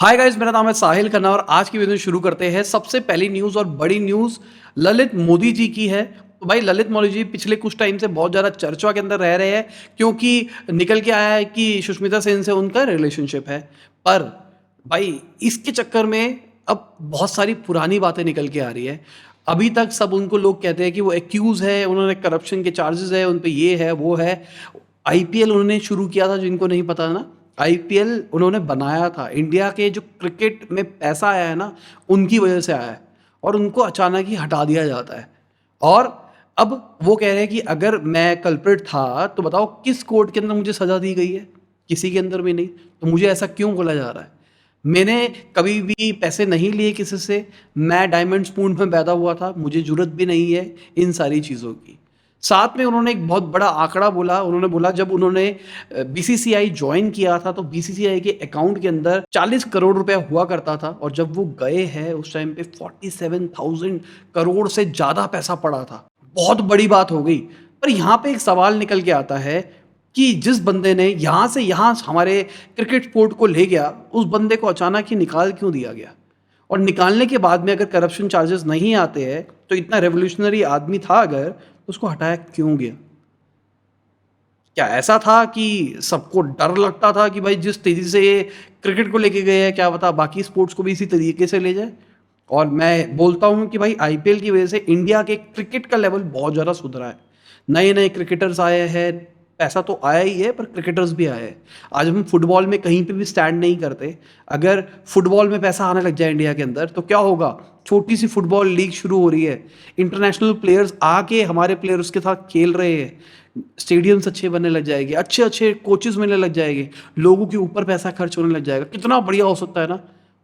Hi guys, मेरा नाम है साहिल खन्ना और आज की वीडियो शुरू करते हैं। सबसे पहली न्यूज़ और बड़ी न्यूज़ ललित मोदी जी की है। तो भाई ललित मोदी जी पिछले कुछ टाइम से बहुत ज़्यादा चर्चा के अंदर रह रहे हैं क्योंकि निकल के आया है कि सुष्मिता सेन से उनका रिलेशनशिप है। पर भाई इसके चक्कर में अब बहुत सारी पुरानी बातें निकल के आ रही है। अभी तक सब उनको लोग कहते हैं कि वो एक्यूज़ है, उन्होंने करप्शन के चार्जेस है, उन पे ये है, वो है। आईपीएल उन्होंने शुरू किया था, जिनको नहीं पता ना, आईपीएल उन्होंने बनाया था। इंडिया के जो क्रिकेट में पैसा आया है ना, उनकी वजह से आया है और उनको अचानक ही हटा दिया जाता है। और अब वो कह रहे हैं कि अगर मैं कल्प्रिट था तो बताओ किस कोर्ट के अंदर मुझे सज़ा दी गई है? किसी के अंदर भी नहीं। तो मुझे ऐसा क्यों बोला जा रहा है? मैंने कभी भी पैसे नहीं लिए किसी से, मैं डायमंड स्पून में पैदा हुआ था, मुझे ज़रूरत भी नहीं है इन सारी चीज़ों की। साथ में उन्होंने एक बहुत बड़ा आंकड़ा बोला। उन्होंने बोला जब उन्होंने बीसीसीआई ज्वाइन किया था तो बीसीसीआई के अकाउंट के अंदर 40 करोड़ रुपया हुआ करता था और जब वो गए हैं उस टाइम पे 47,000 करोड़ से ज़्यादा पैसा पड़ा था। बहुत बड़ी बात हो गई। पर यहाँ पे एक सवाल निकल के आता है कि जिस बंदे ने यहाँ से यहाँ हमारे क्रिकेट स्पोर्ट को ले गया, उस बंदे को अचानक ही निकाल क्यों दिया गया? और निकालने के बाद में अगर करप्शन चार्जेस नहीं आते हैं तो इतना रेवोल्यूशनरी आदमी था अगर, तो उसको हटाया क्यों गया? क्या ऐसा था कि सबको डर लगता था कि भाई जिस तेजी से ये क्रिकेट को लेके गए हैं, क्या पता बाकी स्पोर्ट्स को भी इसी तरीके से ले जाए? और मैं बोलता हूँ कि भाई आईपीएल की वजह से इंडिया के क्रिकेट का लेवल बहुत ज़्यादा सुधरा है। नए नए क्रिकेटर्स आए हैं, पैसा तो आया ही है पर क्रिकेटर्स भी आए हैं। आज हम फुटबॉल में कहीं पे भी स्टैंड नहीं करते। अगर फुटबॉल में पैसा आने लग जाए इंडिया के अंदर तो क्या होगा? छोटी सी फुटबॉल लीग शुरू हो रही है, इंटरनेशनल प्लेयर्स आके हमारे प्लेयर्स के साथ खेल रहे हैं, स्टेडियम्स अच्छे बनने लग जाएंगे, अच्छे अच्छे कोचेस मिलने लग जाएंगे, लोगों के ऊपर पैसा खर्च होने लग जाएगा। कितना बढ़िया हो सकता है ना।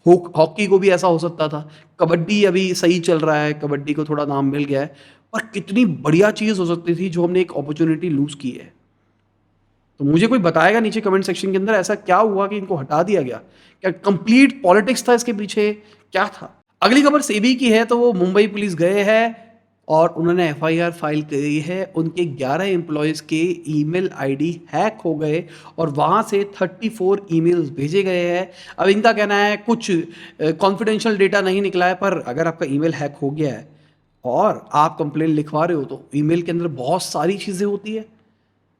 हॉकी को भी ऐसा हो सकता था। कबड्डी अभी सही चल रहा है, कबड्डी को थोड़ा नाम मिल गया है। पर कितनी बढ़िया चीज़ हो सकती थी जो हमने एक अपॉर्चुनिटी लूज़ की है। तो मुझे कोई बताएगा नीचे कमेंट सेक्शन के अंदर ऐसा क्या हुआ कि इनको हटा दिया गया? क्या कंप्लीट पॉलिटिक्स था इसके पीछे? क्या था? अगली खबर सेबी की है। तो वो मुंबई पुलिस गए हैं और उन्होंने एफआईआर फाइल करी है। उनके 11 एम्प्लॉयज़ के ईमेल आईडी हैक हो गए और वहाँ से 34 ईमेल्स भेजे गए हैं। अब इनका कहना है कुछ कॉन्फिडेंशियल डेटा नहीं निकला है, पर अगर आपका ईमेल हैक हो गया है और आप कंप्लेंट लिखवा रहे हो तो ईमेल के अंदर बहुत सारी चीज़ें होती है।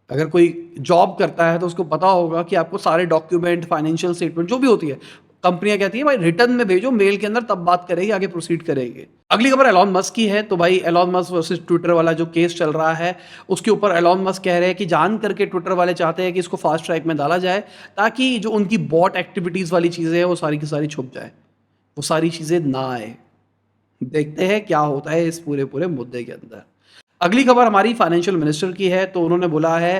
अगर कोई जॉब करता है तो उसको पता होगा कि आपको सारे डॉक्यूमेंट, फाइनेंशियल स्टेटमेंट जो भी होती है, कंपनियां कहती है भाई रिटर्न में भेजो, मेल के अंदर तब बात करेंगे, आगे प्रोसीड करेंगे। अगली खबर एलॉन मस्क की है। तो भाई एलॉन मस्क वर्सेस ट्विटर वाला जो केस चल रहा है, उसके ऊपर एलॉन मस्क कह रहे हैं कि जान करके ट्विटर वाले चाहते हैं कि इसको फास्ट ट्रैक में डाला जाए ताकि जो उनकी बॉट एक्टिविटीज़ वाली चीज़ें हैं वो सारी की सारी छुप जाए, वो सारी चीज़ें ना आए। देखते हैं क्या होता है इस पूरे पूरे मुद्दे के अंदर। अगली खबर हमारी फाइनेंशियल मिनिस्टर की है। तो उन्होंने बोला है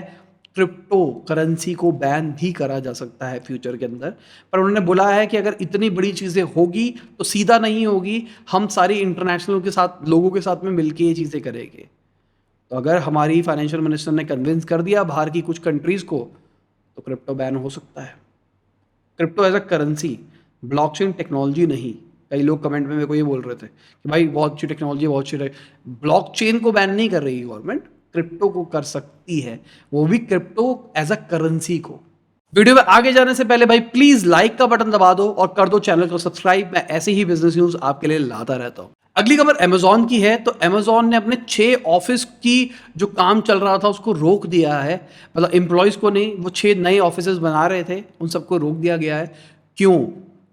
क्रिप्टो करेंसी को बैन भी करा जा सकता है फ्यूचर के अंदर। पर उन्होंने बोला है कि अगर इतनी बड़ी चीज़ें होगी तो सीधा नहीं होगी, हम सारी इंटरनेशनल के साथ लोगों के साथ में मिलके ये चीज़ें करेंगे। तो अगर हमारी फाइनेंशियल मिनिस्टर ने कन्विंस कर दिया बाहर की कुछ कंट्रीज़ को, तो क्रिप्टो बैन हो सकता है। Crypto as a currency, blockchain technology नहीं। कई लोग कमेंट में मेरे को ये बोल रहे थे कि भाई बहुत अच्छी टेक्नोलॉजी है, बहुत अच्छी ब्लॉकचेन को बैन नहीं कर रही गवर्नमेंट, क्रिप्टो को कर सकती है, वो भी क्रिप्टो एज अ करेंसी को। वीडियो में आगे जाने से पहले भाई प्लीज लाइक का बटन दबा दो और कर दो चैनल को सब्सक्राइब। मैं ऐसे ही बिजनेस न्यूज आपके लिए लाता रहता हूं। अगली खबर अमेजोन की है। तो अमेजोन ने अपने 6 ऑफिस की जो काम चल रहा था उसको रोक दिया है। मतलब एम्प्लॉयज़ को नहीं, वो 6 नए ऑफिस बना रहे थे, उन सबको रोक दिया गया है। क्यों?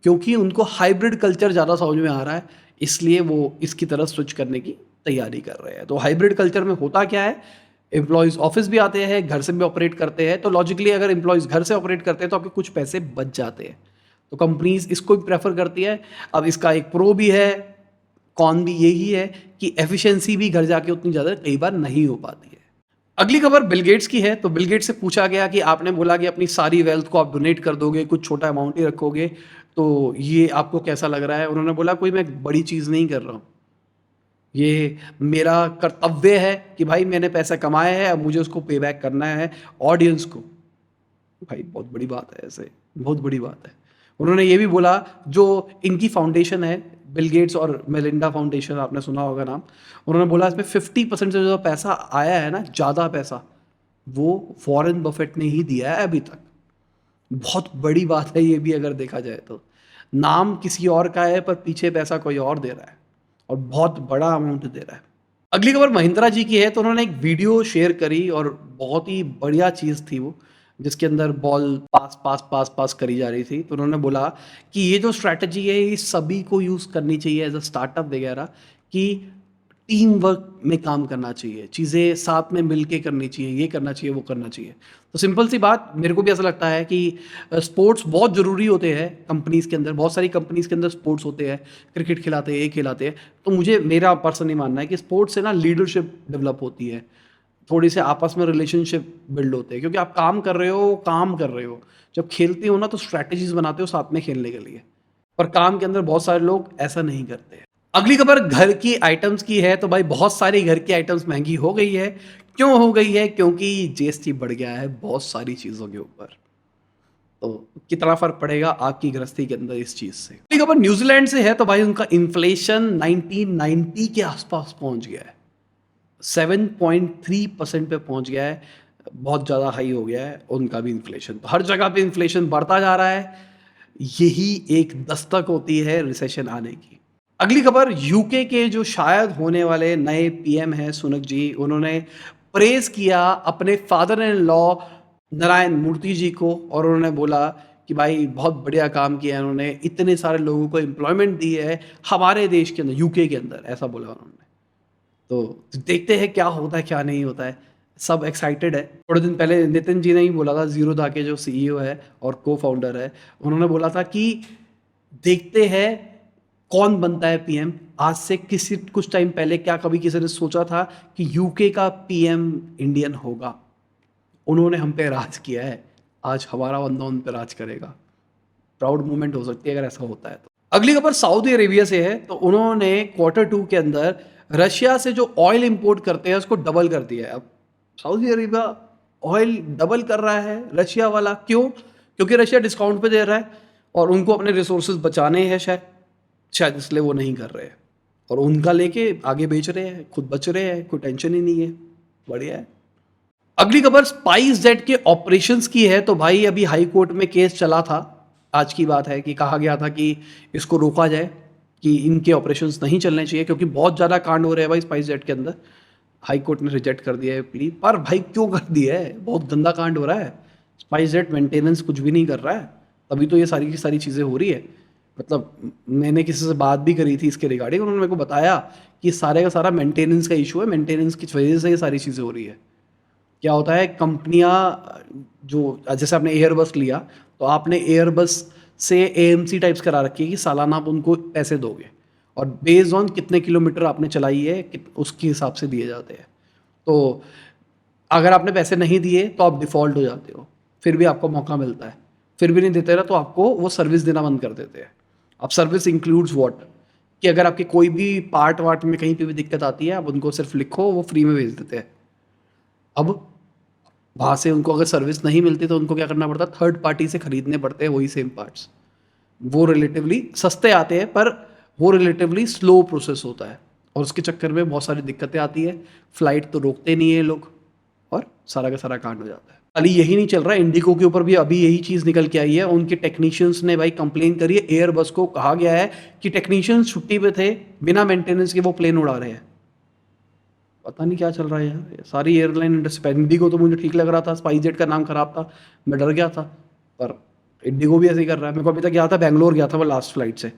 क्योंकि उनको हाइब्रिड कल्चर ज़्यादा समझ में आ रहा है, इसलिए वो इसकी तरफ स्विच करने की तैयारी कर रहे हैं। तो हाइब्रिड कल्चर में होता क्या है, एम्प्लॉयज़ ऑफिस भी आते हैं, घर से भी ऑपरेट करते हैं। तो लॉजिकली अगर एम्प्लॉयज़ घर से ऑपरेट करते हैं तो आपके कुछ पैसे बच जाते हैं। तो कंपनीज इसको भी प्रेफर करती है। अब इसका एक प्रो भी है, कॉन भी यही है कि एफिशिएंसी भी घर जाके उतनी ज़्यादा कई बार नहीं हो पाती है। अगली खबर बिल गेट्स की है। तो बिल गेट्स से पूछा गया कि आपने बोला कि अपनी सारी वेल्थ को आप डोनेट कर दोगे, कुछ छोटा अमाउंट ही रखोगे, तो ये आपको कैसा लग रहा है? उन्होंने बोला कोई मैं बड़ी चीज़ नहीं कर रहा हूँ, ये मेरा कर्तव्य है कि भाई मैंने पैसा कमाया है, अब मुझे उसको पे बैक करना है ऑडियंस को। भाई बहुत बड़ी बात है, ऐसे बहुत बड़ी बात है। उन्होंने ये भी बोला जो इनकी फाउंडेशन है, बिल गेट्स और मेलिंडा फाउंडेशन, आपने सुना होगा नाम। उन्होंने बोला इसमें 50% से जो पैसा आया है ना, ज़्यादा पैसा, वो वॉरेन बफेट ने ही दिया है अभी तक। बहुत बड़ी बात है ये भी अगर देखा जाए तो। नाम किसी और का है पर पीछे पैसा कोई और दे रहा है और बहुत बड़ा अमाउंट दे रहा है। अगली खबर महिंद्रा जी की है, तो उन्होंने एक वीडियो शेयर करी और बहुत ही बढ़िया चीज़ थी वो, जिसके अंदर बॉल पास पास पास पास करी जा रही थी। तो उन्होंने बोला कि ये जो स्ट्रैटेजी है ये सभी को यूज़ करनी चाहिए एज अ स्टार्टअप वगैरह, कि टीम वर्क में काम करना चाहिए, चीज़ें साथ में मिल के करनी चाहिए, ये करना चाहिए, वो करना चाहिए। तो सिंपल सी बात, मेरे को भी ऐसा लगता है कि स्पोर्ट्स बहुत ज़रूरी होते हैं कंपनीज़ के अंदर, बहुत सारी कंपनीज़ के अंदर स्पोर्ट्स होते हैं, क्रिकेट खिलाते हैं, ये खिलाते हैं। तो मुझे, मेरा पर्सनली मानना है कि स्पोर्ट्स से ना लीडरशिप डेवलप होती है, थोड़ी से आपस में रिलेशनशिप बिल्ड होते हैं, क्योंकि आप काम कर रहे हो, काम कर रहे हो। जब खेलते हो ना तो स्ट्रैटेजीज़ बनाते हो साथ में खेलने के लिए, पर काम के अंदर बहुत सारे लोग ऐसा नहीं करते। अगली खबर घर की आइटम्स की है, तो भाई बहुत सारी घर की आइटम्स महंगी हो गई है। क्यों हो गई है? क्योंकि जीएसटी बढ़ गया है बहुत सारी चीज़ों के ऊपर। तो कितना फ़र्क पड़ेगा आपकी गृहस्थी के अंदर इस चीज़ से? अगली खबर न्यूज़ीलैंड से है, तो भाई उनका इन्फ्लेशन 1990 के आसपास पहुंच गया है, 7.3% पे पहुंच गया है। बहुत ज़्यादा हाई हो गया है उनका भी इन्फ्लेशन। तो हर जगह पे इन्फ्लेशन बढ़ता जा रहा है, यही एक दस्तक होती है रिसेशन आने की। अगली खबर, यूके के जो शायद होने वाले नए पीएम हैं सुनक जी, उन्होंने प्रेज किया अपने फादर इन लॉ नारायण मूर्ति जी को, और उन्होंने बोला कि भाई बहुत बढ़िया काम किया है उन्होंने, इतने सारे लोगों को एम्प्लॉयमेंट दी है हमारे देश के अंदर, यूके के अंदर, ऐसा बोला उन्होंने। तो देखते हैं क्या होता है क्या नहीं होता है, सब एक्साइटेड है। थोड़े दिन पहले नितिन जी ने ही बोला था, ज़ीरोधा के जो सीईओ है और को फाउंडर है, उन्होंने बोला था कि देखते हैं कौन बनता है पीएम। आज से किसी कुछ टाइम पहले क्या कभी किसी ने सोचा था कि यूके का पीएम इंडियन होगा? उन्होंने हम पे राज किया है, आज हमारा बंदा उन पे राज करेगा। प्राउड मोमेंट हो सकती है अगर ऐसा होता है तो। अगली खबर सऊदी अरेबिया से है, तो उन्होंने क्वार्टर 2 के अंदर रशिया से जो ऑयल इंपोर्ट करते हैं उसको डबल कर दिया है। अब सऊदी अरेबिया ऑयल डबल कर रहा है रशिया वाला, क्यों? क्योंकि रशिया डिस्काउंट पे दे रहा है और उनको अपने रिसोर्सेज बचाने हैं शायद, शायद इसलिए वो नहीं कर रहे हैं, और उनका लेके आगे बेच रहे हैं, खुद बच रहे हैं, कोई टेंशन ही नहीं है। बढ़िया है। अगली खबर स्पाइस जेट के ऑपरेशंस की है, तो भाई अभी हाई कोर्ट में केस चला था, आज की बात है, कि कहा गया था कि इसको रोका जाए, कि इनके ऑपरेशंस नहीं चलने चाहिए, क्योंकि बहुत ज़्यादा कांड हो रहे हैं भाई स्पाइस जेट के अंदर। हाई कोर्ट ने रिजेक्ट कर दिया है प्ली, पर भाई क्यों कर दिया है? बहुत गंदा कांड हो रहा है। स्पाइस जेट मेंटेनेंस कुछ भी नहीं कर रहा है, तभी तो ये सारी की सारी चीज़ें हो रही है। मतलब मैंने किसी से बात भी करी थी इसके रिगार्डिंग, उन्होंने मेरे को बताया कि सारे का सारा मेंटेनेंस का इशू है, मेंटेनेंस की वजह से ये सारी चीज़ें हो रही है। क्या होता है, कंपनियां जो, जैसे आपने एयरबस लिया, तो आपने एयरबस से एएमसी टाइप्स करा रखी है कि सालाना आप उनको पैसे दोगे, और बेस्ड ऑन कितने किलोमीटर आपने चलाई है उसके हिसाब से दिए जाते हैं। तो अगर आपने पैसे नहीं दिए तो आप डिफ़ॉल्ट हो जाते हो, फिर भी आपको मौका मिलता है, फिर भी नहीं देते ना तो आपको वो सर्विस देना बंद कर देते हैं। अब सर्विस इंक्लूड्स व्हाट, कि अगर आपके कोई भी पार्ट वार्ट में कहीं पे भी दिक्कत आती है, आप उनको सिर्फ लिखो, वो फ्री में भेज देते हैं। अब वहाँ से उनको अगर सर्विस नहीं मिलती तो उनको क्या करना पड़ता है, थर्ड पार्टी से खरीदने पड़ते हैं वही सेम पार्ट्स। वो रिलेटिवली सस्ते आते हैं, पर वो रिलेटिवली स्लो प्रोसेस होता है, और उसके चक्कर में बहुत सारी दिक्कतें आती है। फ्लाइट तो रोकते नहीं है लोग, और सारा का सारा कांड हो जाता है। खाली यही नहीं चल रहा है, इंडिगो के ऊपर भी अभी यही चीज़ निकल के आई है। उनके टेक्नीशियंस ने भाई कंप्लेन करी है, एयरबस को कहा गया है कि टेक्नीशियंस छुट्टी पे थे, बिना मेंटेनेंस के वो प्लेन उड़ा रहे हैं। पता नहीं क्या चल रहा है यार, सारी एयरलाइन इंडस्ट्री। इंडिगो तो मुझे ठीक लग रहा था, स्पाइस जेट का नाम खराब था, मैं डर गया था, पर इंडिगो भी ऐसे ही कर रहा है। मेरे को अभी तक गया था, बैंगलोर गया था वो लास्ट फ्लाइट से,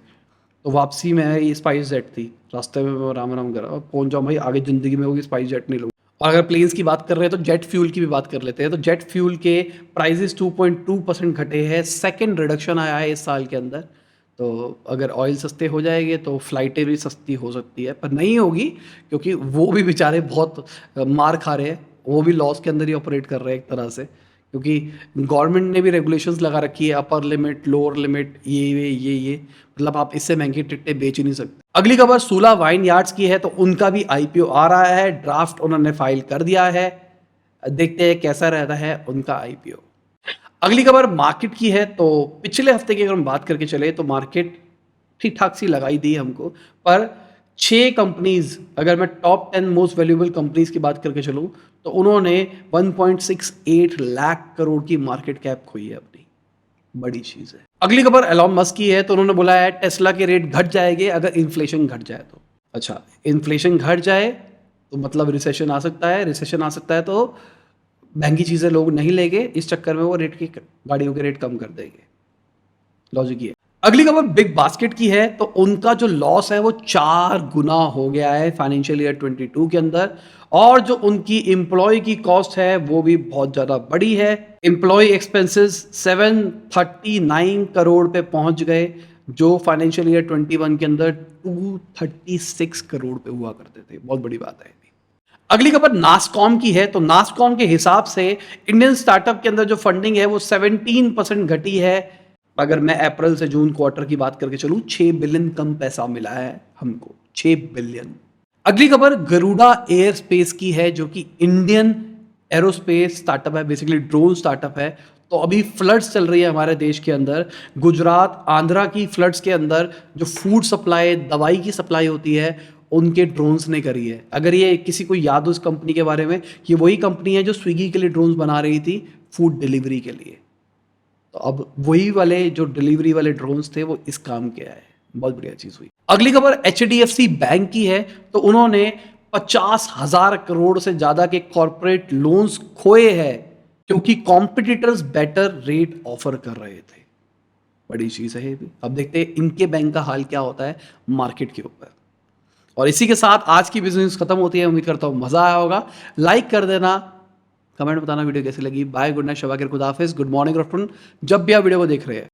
तो वापसी में ये स्पाइस जेट थी, रास्ते में मैं राम राम कर रहा पहुँच जाऊँ भाई, आगे ज़िंदगी में होगी स्पाइस जेट नहीं लूँगा। और अगर प्लेन्स की बात कर रहे हैं तो जेट फ्यूल की भी बात कर लेते हैं। तो जेट फ्यूल के प्राइजेस 2.2% घटे हैं, सेकंड रिडक्शन आया है इस साल के अंदर। तो अगर ऑयल सस्ते हो जाएंगे तो फ्लाइटें भी सस्ती हो सकती है, पर नहीं होगी, क्योंकि वो भी बेचारे बहुत मार खा रहे हैं, वो भी लॉस के अंदर ही ऑपरेट कर रहे हैं एक तरह से, क्योंकि गवर्नमेंट ने भी रेगुलेशंस लगा रखी है, अपर लिमिट, लोअर लिमिट, ये मतलब आप इससे महंगी टिकटें बेच ही नहीं सकते। अगली खबर सूला वाइन यार्ड्स की है, तो उनका भी आईपीओ आ रहा है, ड्राफ्ट उन्होंने फाइल कर दिया है, देखते हैं कैसा रहता है उनका आईपीओ। अगली खबर मार्केट की है, तो पिछले हफ्ते की अगर हम बात करके चले तो मार्केट ठीक ठाक सी लगाई दी हमको, पर 6 कंपनीज, अगर मैं टॉप 10 मोस्ट वैल्यूएबल कंपनीज की बात करके चलूँ, तो उन्होंने 1.68 लाख करोड़ की मार्केट कैप खोई है अपनी। बड़ी चीज़ है। अगली खबर एलॉन मस्क की है, तो उन्होंने बोला है टेस्ला के रेट घट जाएंगे अगर इन्फ्लेशन घट जाए तो। अच्छा, इन्फ्लेशन घट जाए तो मतलब रिसेशन आ सकता है, रिसेशन आ सकता है तो महंगी चीज़ें लोग नहीं लेंगे, इस चक्कर में वो रेट की गाड़ियों के रेट कम कर देंगे। लॉजिक ये है। अगली खबर बिग बास्केट की है, तो उनका जो लॉस है वो 4 गुना हो गया है फाइनेंशियल ईयर 22 के अंदर, और जो उनकी एम्प्लॉय की कॉस्ट है वो भी बहुत ज़्यादा बड़ी है। एम्प्लॉय एक्सपेंसेस 739 करोड़ पे पहुंच गए, जो फाइनेंशियल ईयर 21 के अंदर 236 करोड़ पे हुआ करते थे। बहुत बड़ी बात है। अगली खबर नासकॉम की है, तो नासकॉम के हिसाब से इंडियन स्टार्टअप के अंदर जो फंडिंग है वो 17% घटी है। अगर मैं अप्रैल से जून क्वार्टर की बात करके चलूं, 6 बिलियन कम पैसा मिला है हमको, 6 बिलियन। अगली खबर गरुड़ा एयर स्पेस की है, जो कि इंडियन एरोस्पेस स्टार्टअप है, बेसिकली ड्रोन स्टार्टअप है। तो अभी फ्लड्स चल रही है हमारे देश के अंदर, गुजरात आंध्रा की फ्लड्स के अंदर जो फूड सप्लाई, दवाई की सप्लाई होती है, उनके ड्रोन्स ने करी है। अगर ये किसी को याद हो इस कंपनी के बारे में, ये वही कंपनी है जो स्विगी के लिए ड्रोन्स बना रही थी फूड डिलीवरी के लिए। तो अब वही वाले जो डिलीवरी वाले ड्रोन्स थे वो इस काम के आए। बहुत बढ़िया चीज हुई। अगली खबर HDFC बैंक की है, तो उन्होंने 50,000 करोड़ से ज्यादा के कॉर्पोरेट लोन्स खोए हैं, क्योंकि कॉम्पिटिटर्स बेटर रेट ऑफर कर रहे थे। बड़ी चीज है ये भी। अब देखते हैं इनके बैंक का हाल क्या होता है मार्केट के ऊपर। और इसी के साथ आज की बिजनेस खत्म होती है। उम्मीद करता हूं मजा आया होगा। लाइक कर देना, कमेंट बताना वीडियो कैसी लगी। बाय, गुड नाइट, शबा खैर, खुदा हाफिज़, गुड मॉर्निंग, गुड आफ्टरनून, जब भी आप वीडियो को देख रहे हैं।